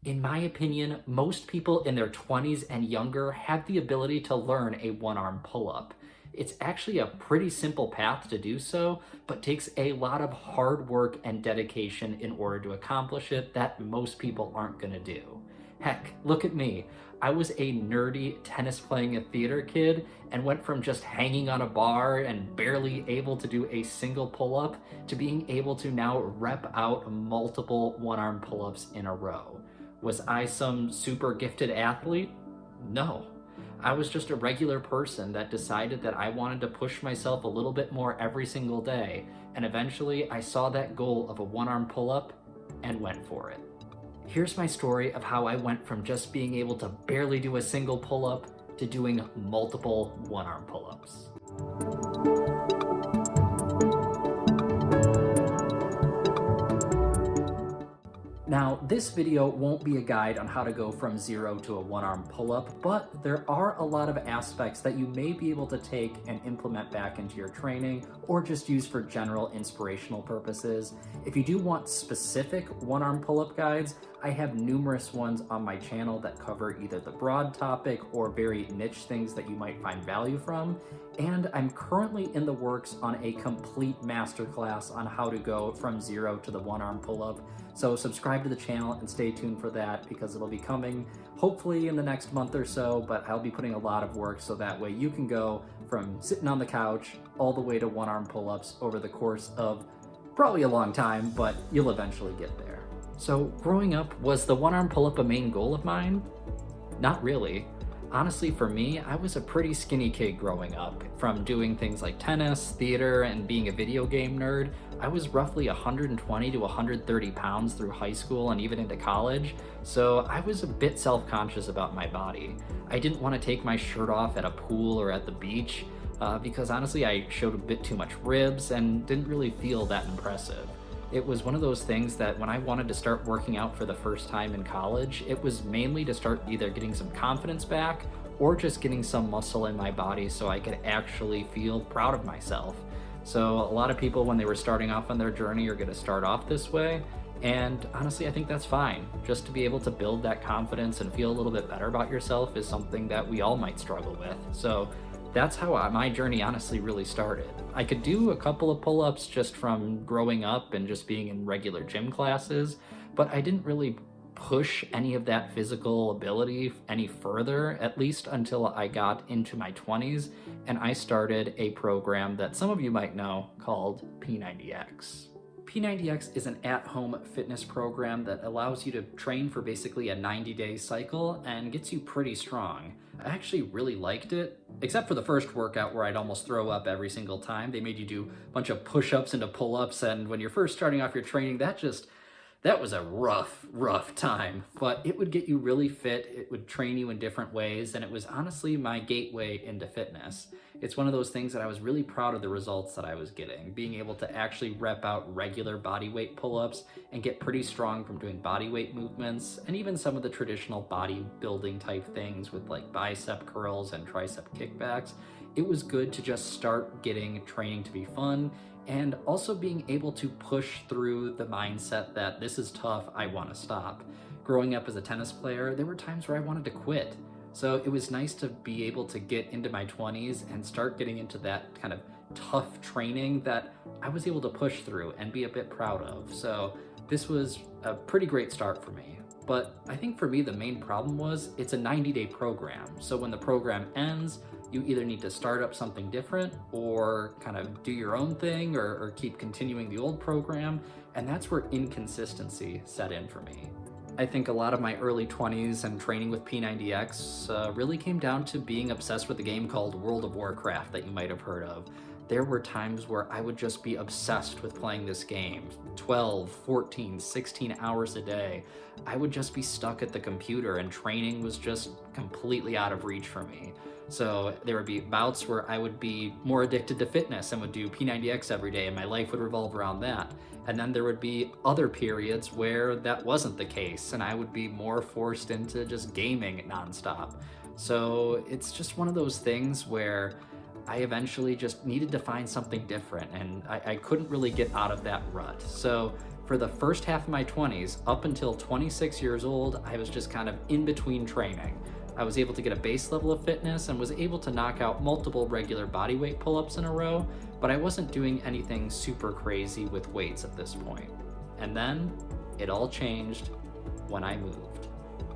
In my opinion, most people in their 20s and younger have the ability to learn a one-arm pull-up. It's actually a pretty simple path to do so, but takes a lot of hard work and dedication in order to accomplish it that most people aren't gonna do. Heck, look at me. I was a nerdy tennis playing a theater kid and went from just hanging on a bar and barely able to do a single pull-up to being able to now rep out multiple one-arm pull-ups in a row. Was I some super gifted athlete? No. I was just a regular person that decided that I wanted to push myself a little bit more every single day, and eventually I saw that goal of a one-arm pull-up and went for it. Here's my story of how I went from just being able to barely do a single pull-up to doing multiple one-arm pull-ups. Now, this video won't be a guide on how to go from 0 to a one-arm pull-up, but there are a lot of aspects that you may be able to take and implement back into your training or just use for general inspirational purposes. If you do want specific one-arm pull-up guides, I have numerous ones on my channel that cover either the broad topic or very niche things that you might find value from. And I'm currently in the works on a complete masterclass on how to go from 0 to the one-arm pull-up. So subscribe to the channel and stay tuned for that because it'll be coming hopefully in the next month or so, but I'll be putting a lot of work so that way you can go from sitting on the couch all the way to one-arm pull-ups over the course of probably a long time, but you'll eventually get there. So growing up, was the one-arm pull-up a main goal of mine? Not really. Honestly, for me, I was a pretty skinny kid growing up. From doing things like tennis, theater, and being a video game nerd, I was roughly 120 to 130 pounds through high school and even into college, so I was a bit self-conscious about my body. I didn't want to take my shirt off at a pool or at the beach, because honestly I showed a bit too much ribs and didn't really feel that impressive. It was one of those things that when I wanted to start working out for the first time in college, it was mainly to start either getting some confidence back or just getting some muscle in my body so I could actually feel proud of myself. So a lot of people when they were starting off on their journey are going to start off this way. And honestly, I think that's fine. Just to be able to build that confidence and feel a little bit better about yourself is something that we all might struggle with. So that's how my journey honestly really started. I could do a couple of pull-ups just from growing up and just being in regular gym classes, but I didn't really push any of that physical ability any further, at least until I got into my 20s, and I started a program that some of you might know called P90X. P90X is an at-home fitness program that allows you to train for basically a 90-day cycle and gets you pretty strong. I actually really liked it, except for the first workout where I'd almost throw up every single time. They made you do a bunch of push-ups into pull-ups, and when you're first starting off your training, that was a rough time, but it would get you really fit. It would train you in different ways, and it was honestly my gateway into fitness. It's one of those things that I was really proud of the results that I was getting, being able to actually rep out regular body weight pull-ups and get pretty strong from doing body weight movements, and even some of the traditional bodybuilding type things with like bicep curls and tricep kickbacks. It was good to just start getting training to be fun, and also being able to push through the mindset that this is tough, I want to stop. Growing up as a tennis player, there were times where I wanted to quit. So it was nice to be able to get into my 20s and start getting into that kind of tough training that I was able to push through and be a bit proud of. So this was a pretty great start for me. But I think for me, the main problem was it's a 90-day program. So when the program ends, you either need to start up something different or kind of do your own thing or keep continuing the old program. And that's where inconsistency set in for me. I think a lot of my early 20s and training with P90X really came down to being obsessed with a game called World of Warcraft that you might have heard of. There were times where I would just be obsessed with playing this game, 12, 14, 16 hours a day. I would just be stuck at the computer and training was just completely out of reach for me. So there would be bouts where I would be more addicted to fitness and would do P90X every day and my life would revolve around that. And then there would be other periods where that wasn't the case and I would be more forced into just gaming nonstop. So it's just one of those things where I eventually just needed to find something different and I couldn't really get out of that rut. So For the first half of my 20s, up until 26 years old, I was just kind of in between training. I was able to get a base level of fitness and was able to knock out multiple regular bodyweight pull-ups in a row, but I wasn't doing anything super crazy with weights at this point. And then it all changed when I moved.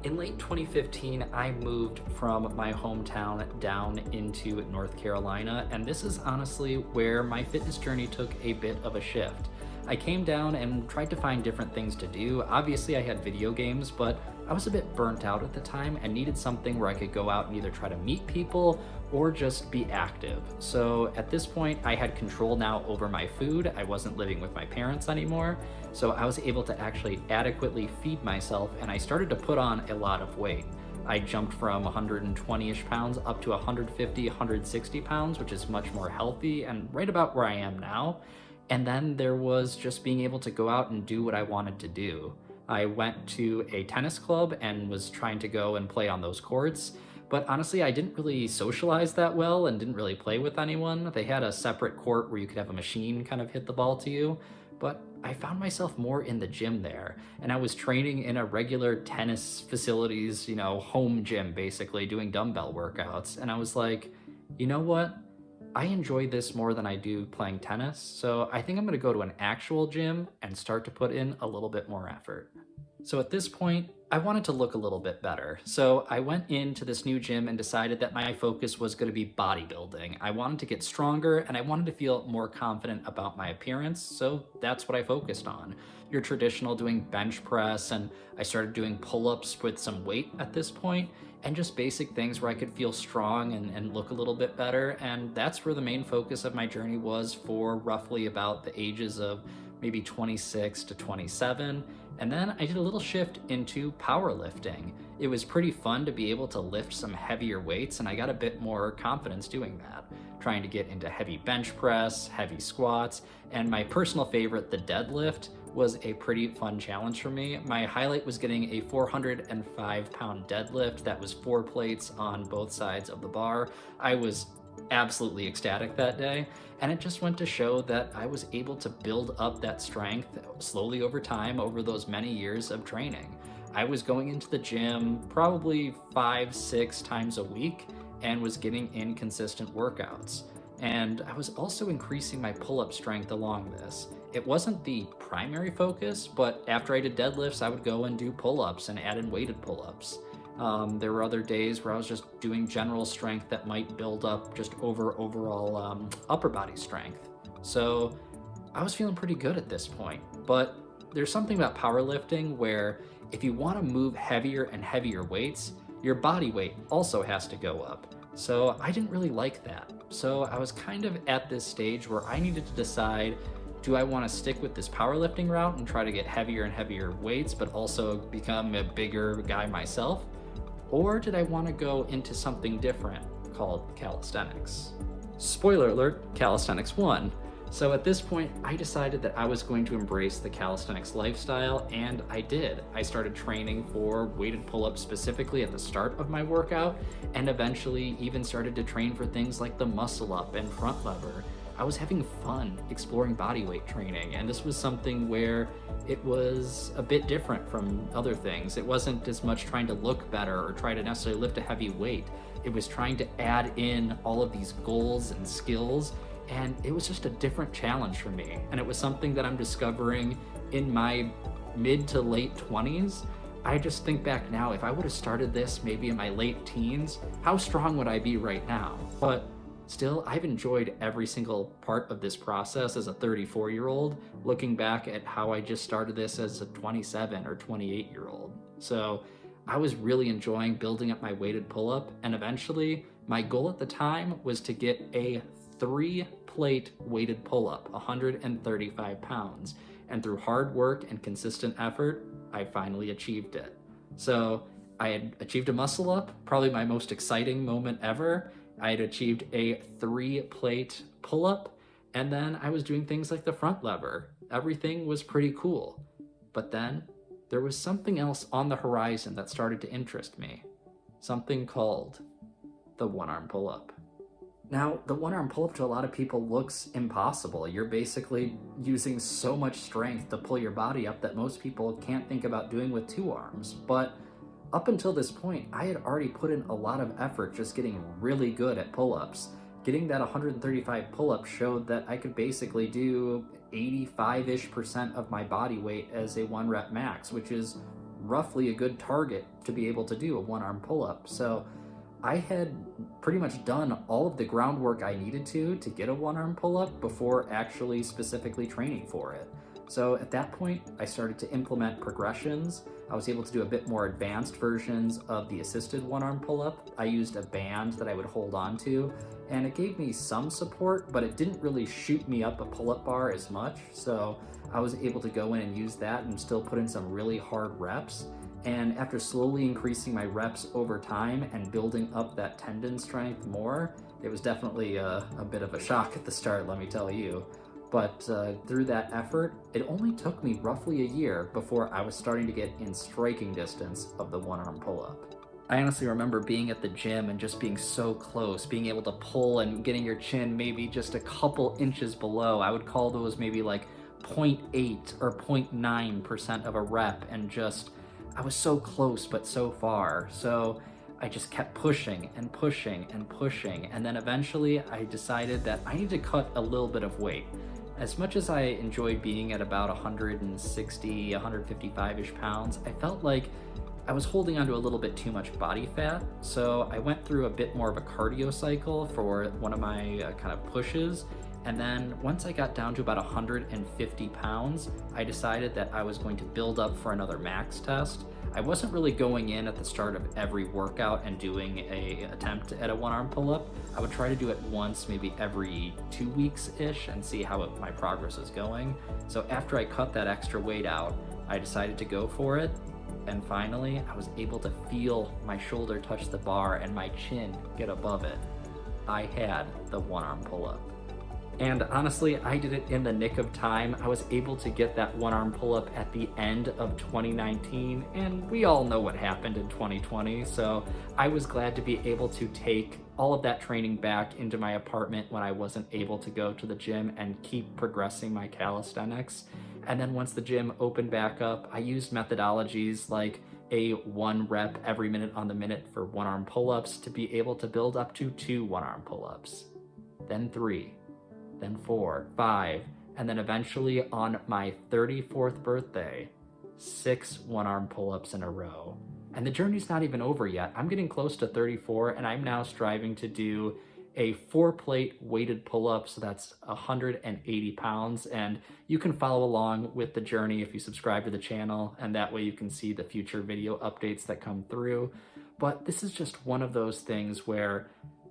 In late 2015, I moved from my hometown down into North Carolina, and this is honestly where my fitness journey took a bit of a shift. I came down and tried to find different things to do. Obviously, I had video games, but I was a bit burnt out at the time and needed something where I could go out and either try to meet people or just be active. So at this point, I had control now over my food. I wasn't living with my parents anymore, so I was able to actually adequately feed myself, and I started to put on a lot of weight. I jumped from 120-ish pounds up to 150, 160 pounds, which is much more healthy and right about where I am now. And then there was just being able to go out and do what I wanted to do. I went to a tennis club and was trying to go and play on those courts, but honestly, I didn't really socialize that well and didn't really play with anyone. They had a separate court where you could have a machine kind of hit the ball to you, but I found myself more in the gym there, and I was training in a regular tennis facilities, home gym, basically doing dumbbell workouts. And I was like, you know what? I enjoy this more than I do playing tennis, so I think I'm gonna go to an actual gym and start to put in a little bit more effort. So at this point, I wanted to look a little bit better. So I went into this new gym and decided that my focus was gonna be bodybuilding. I wanted to get stronger and I wanted to feel more confident about my appearance, so that's what I focused on. Your traditional doing bench press, and I started doing pull-ups with some weight at this point, and just basic things where I could feel strong and look a little bit better. And that's where the main focus of my journey was for roughly about the ages of maybe 26 to 27. And then I did a little shift into powerlifting. It was pretty fun to be able to lift some heavier weights, and I got a bit more confidence doing that. Trying to get into heavy bench press, heavy squats, and my personal favorite, the deadlift, was a pretty fun challenge for me. My highlight was getting a 405-pound deadlift that was 4 plates on both sides of the bar. I was absolutely ecstatic that day, and it just went to show that I was able to build up that strength slowly over time over those many years of training. I was going into the gym probably 5-6 times a week and was getting in consistent workouts. And I was also increasing my pull-up strength along this. It wasn't the primary focus, but after I did deadlifts, I would go and do pull-ups and add in weighted pull-ups. There were other days where I was just doing general strength that might build up just overall upper body strength. So I was feeling pretty good at this point, but there's something about powerlifting where if you want to move heavier and heavier weights, your body weight also has to go up. So I didn't really like that. So I was kind of at this stage where I needed to decide, do I want to stick with this powerlifting route and try to get heavier and heavier weights, but also become a bigger guy myself? Or did I want to go into something different called calisthenics? Spoiler alert, calisthenics won. So at this point, I decided that I was going to embrace the calisthenics lifestyle, and I did. I started training for weighted pull-ups specifically at the start of my workout, and eventually even started to train for things like the muscle up and front lever. I was having fun exploring bodyweight training, and this was something where it was a bit different from other things. It wasn't as much trying to look better or try to necessarily lift a heavy weight. It was trying to add in all of these goals and skills, and it was just a different challenge for me. And it was something that I'm discovering in my mid to late 20s. I just think back now, if I would have started this maybe in my late teens, how strong would I be right now? But still, I've enjoyed every single part of this process as a 34-year-old, looking back at how I just started this as a 27 or 28-year-old. So I was really enjoying building up my weighted pull-up, and eventually my goal at the time was to get a 3-plate weighted pull-up, 135 pounds. And through hard work and consistent effort, I finally achieved it. So I had achieved a muscle up, probably my most exciting moment ever. I had achieved a 3-plate pull-up, and then I was doing things like the front lever. Everything was pretty cool. But then there was something else on the horizon that started to interest me. Something called the one-arm pull-up. Now, the one arm pull up to a lot of people looks impossible. You're basically using so much strength to pull your body up that most people can't think about doing with two arms. But up until this point, I had already put in a lot of effort just getting really good at pull ups. Getting that 135 pull up showed that I could basically do 85-ish% of my body weight as a 1 rep max, which is roughly a good target to be able to do a one arm pull up. So I had pretty much done all of the groundwork I needed to get a one arm pull up before actually specifically training for it. So at that point, I started to implement progressions. I was able to do a bit more advanced versions of the assisted one arm pull up. I used a band that I would hold on to, and it gave me some support, but it didn't really shoot me up a pull up bar as much. So I was able to go in and use that and still put in some really hard reps. And after slowly increasing my reps over time and building up that tendon strength more, it was definitely a bit of a shock at the start, let me tell you. But through that effort, it only took me roughly a year before I was starting to get in striking distance of the one arm pull up. I honestly remember being at the gym and just being so close, being able to pull and getting your chin maybe just a couple inches below. I would call those maybe like 0.8 or 0.9% of a rep, and just I was so close but so far. So I just kept pushing and pushing and pushing, and then eventually I decided that I need to cut a little bit of weight. As much as I enjoyed being at about 160, 155-ish pounds, I felt like I was holding onto a little bit too much body fat. So I went through a bit more of a cardio cycle for one of my kind of pushes. And then once I got down to about 150 pounds, I decided that I was going to build up for another max test. I wasn't really going in at the start of every workout and doing an attempt at a one arm pull up. I would try to do it once, maybe every 2 weeks-ish, and see how my progress is going. So after I cut that extra weight out, I decided to go for it. And finally, I was able to feel my shoulder touch the bar and my chin get above it. I had the one arm pull up. And honestly, I did it in the nick of time. I was able to get that one arm pull up at the end of 2019, and we all know what happened in 2020. So I was glad to be able to take all of that training back into my apartment when I wasn't able to go to the gym and keep progressing my calisthenics. And then once the gym opened back up, I used methodologies like a 1 rep every minute on the minute for one arm pull-ups to be able to build up to 2 one arm pull-ups, then 3, then 4, 5, and then eventually on my 34th birthday, 6 one arm pull-ups in a row. And the journey's not even over yet. I'm getting close to 34, and I'm now striving to do a 4-plate weighted pull-up, so that's 180 pounds. And you can follow along with the journey if you subscribe to the channel, and that way you can see the future video updates that come through. But this is just one of those things where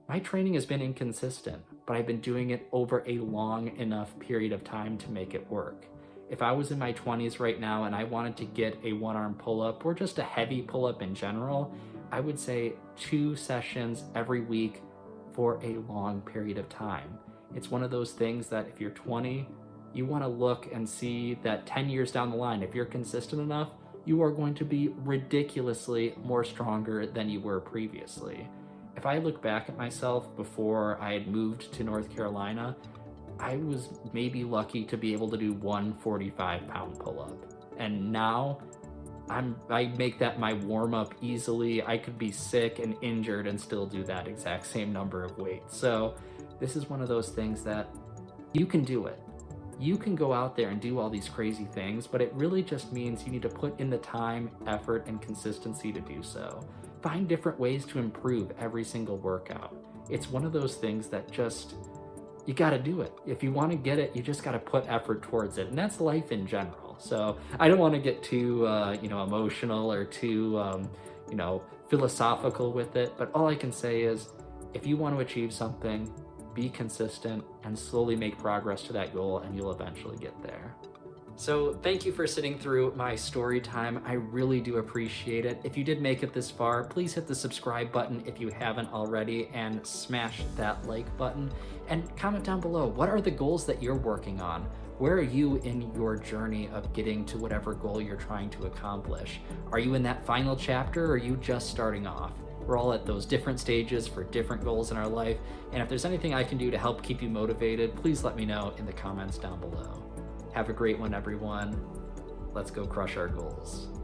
my training has been inconsistent, but I've been doing it over a long enough period of time to make it work. If I was in my 20s right now and I wanted to get a one arm pull-up or just a heavy pull-up in general, I would say 2 sessions every week for a long period of time. It's one of those things that if you're 20, you want to look and see that 10 years down the line, if you're consistent enough, you are going to be ridiculously more stronger than you were previously. If I look back at myself before I had moved to North Carolina, I was maybe lucky to be able to do 1 45-pound pull-up. And now I make that my warm-up easily. I could be sick and injured and still do that exact same number of weights. So this is one of those things that you can do it. You can go out there and do all these crazy things, but it really just means you need to put in the time, effort, and consistency to do so. Find different ways to improve every single workout. It's one of those things that just, you gotta do it. If you wanna get it, you just gotta put effort towards it. And that's life in general. So I don't wanna get too emotional or too philosophical with it, but all I can say is, if you want to achieve something, be consistent and slowly make progress to that goal, and you'll eventually get there. So thank you for sitting through my story time. I really do appreciate it. If you did make it this far, please hit the subscribe button if you haven't already, and smash that like button, and comment down below. What are the goals that you're working on? Where are you in your journey of getting to whatever goal you're trying to accomplish? Are you in that final chapter, or are you just starting off? We're all at those different stages for different goals in our life, and if there's anything I can do to help keep you motivated, please let me know in the comments down below. Have a great one, everyone. Let's go crush our goals.